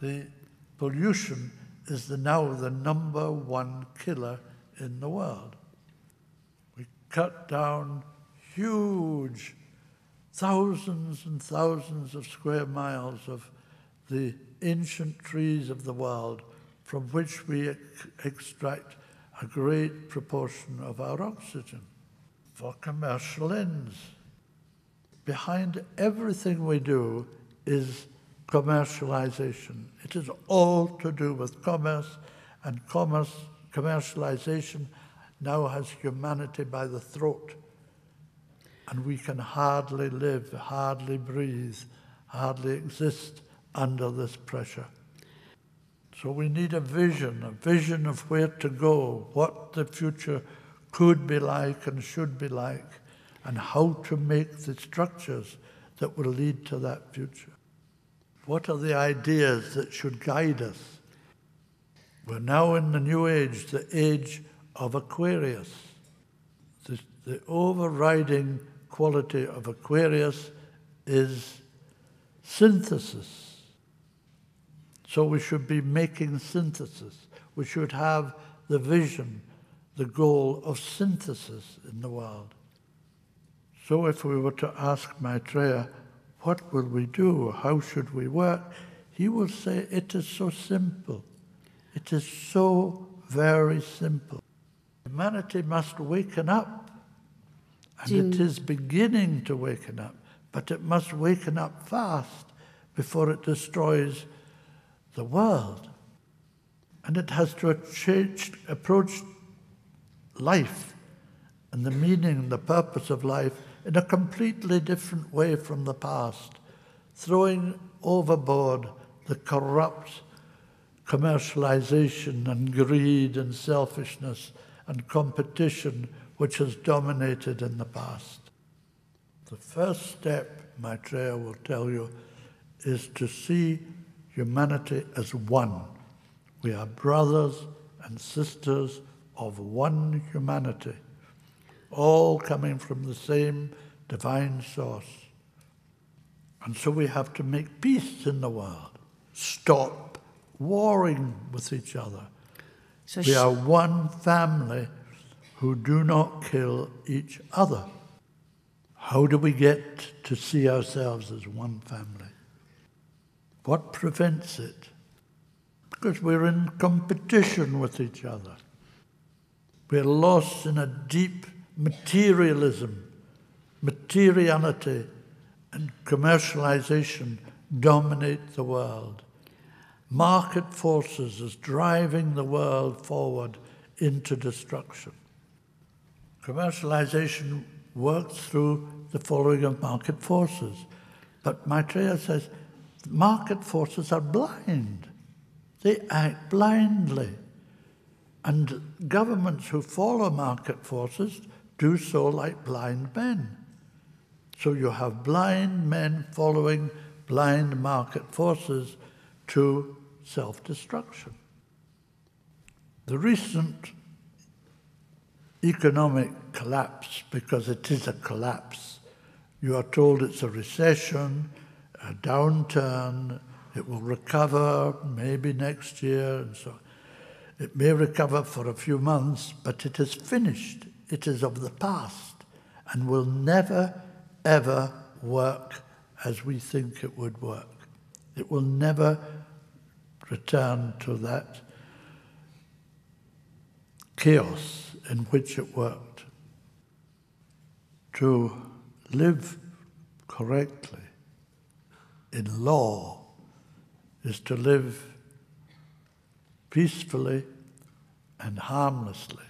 The pollution is now the #1 killer in the world. We cut down huge, thousands and thousands of square miles of the ancient trees of the world, from which we extract a great proportion of our oxygen for commercial ends. Behind everything we do is commercialization. It is all to do with commerce, and commercialization now has humanity by the throat. And we can hardly live, hardly breathe, hardly exist under this pressure. So we need a vision of where to go, what the future could be like and should be like, and how to make the structures that will lead to that future. What are the ideas that should guide us? We're now in the new age, the age of Aquarius. The overriding quality of Aquarius is synthesis. So we should be making synthesis. We should have the vision, the goal of synthesis in the world. So if we were to ask Maitreya, what will we do? How should we work? He will say, it is so simple. It is so very simple. Humanity must waken up. And it is beginning to waken up. But it must waken up fast before it destroys the world. And it has to approach life and the meaning and the purpose of life in a completely different way from the past, throwing overboard the corrupt commercialization and greed and selfishness and competition which has dominated in the past. The first step, Maitreya will tell you, is to see humanity as one. We are brothers and sisters of one humanity, all coming from the same divine source. And so we have to make peace in the world, stop warring with each other. So we are one family who do not kill each other. How do we get to see ourselves as one family? What prevents it? Because we're in competition with each other. We're lost in a deep materialism. Materiality and commercialization dominate the world. Market forces is driving the world forward into destruction. Commercialization works through the following of market forces. But Maitreya says market forces are blind. They act blindly. And governments who follow market forces do so like blind men. So you have blind men following blind market forces to self-destruction. The recent economic collapse, because it is a collapse, you are told it's a recession, a downturn, it will recover maybe next year, and so on. It may recover for a few months, but it is finished. It is of the past and will never, ever work as we think it would work. It will never return to that chaos in which it worked. To live correctly in law is to live peacefully and harmlessly.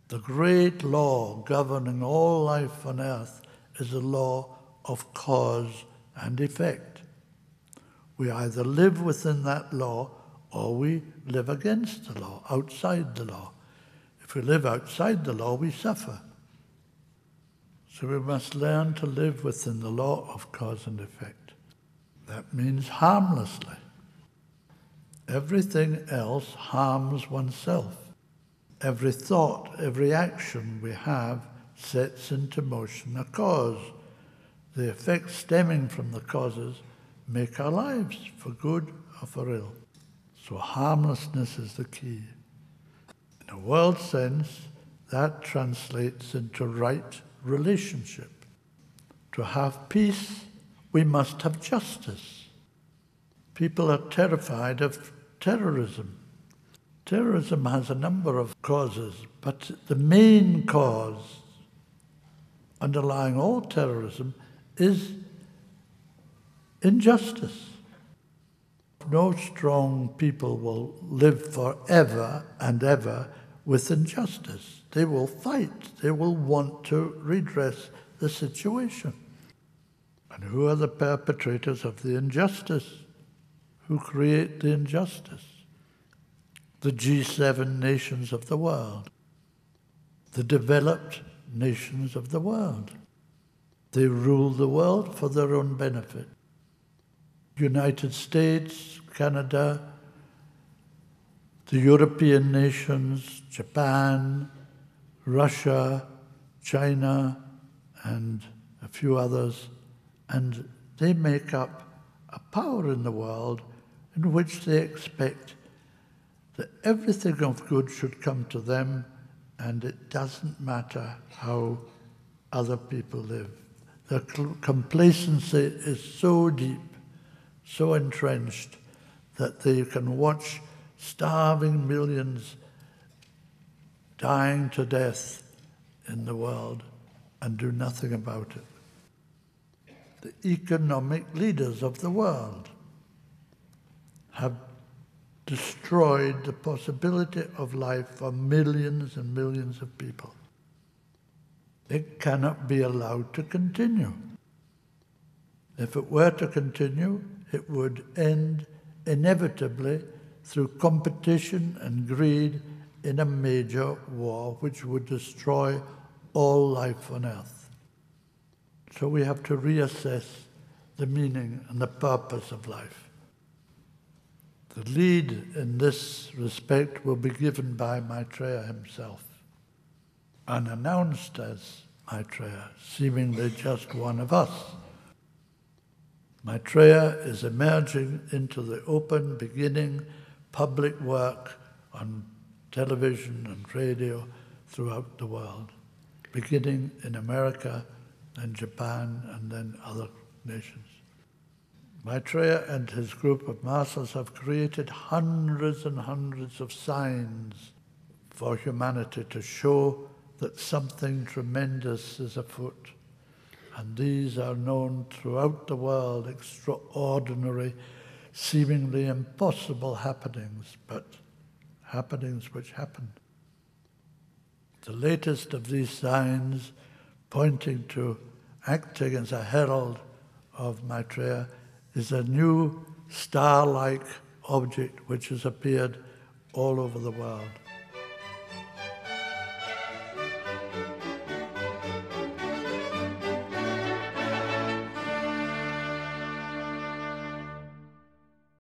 The great law governing all life on earth is a law of cause and effect. We either live within that law or we live against the law, outside the law. If we live outside the law, we suffer. So we must learn to live within the law of cause and effect. That means harmlessly. Everything else harms oneself. Every thought, every action we have sets into motion a cause. The effects stemming from the causes make our lives, for good of our ill. So harmlessness is the key. In a world sense, that translates into right relationship. To have peace, we must have justice. People are terrified of terrorism. Terrorism has a number of causes, but the main cause underlying all terrorism is injustice. No strong people will live forever and ever with injustice. They will fight. They will want to redress the situation. And who are the perpetrators of the injustice? Who create the injustice? The G7 nations of the world, the developed nations of the world. They rule the world for their own benefit. United States, Canada, the European nations, Japan, Russia, China, and a few others, and they make up a power in the world in which they expect that everything of good should come to them, and it doesn't matter how other people live. Their complacency is so deep, so entrenched, that they can watch starving millions dying to death in the world and do nothing about it. The economic leaders of the world have destroyed the possibility of life for millions and millions of people. It cannot be allowed to continue. If it were to continue, it would end inevitably through competition and greed in a major war which would destroy all life on earth. So we have to reassess the meaning and the purpose of life. The lead in this respect will be given by Maitreya himself, unannounced as Maitreya, seemingly just one of us. Maitreya is emerging into the open, beginning public work on television and radio throughout the world, beginning in America and Japan and then other nations. Maitreya and his group of masters have created hundreds and hundreds of signs for humanity to show that something tremendous is afoot. And these are known throughout the world, extraordinary, seemingly impossible happenings, but happenings which happen. The latest of these signs, pointing to acting as a herald of Maitreya, is a new star-like object which has appeared all over the world.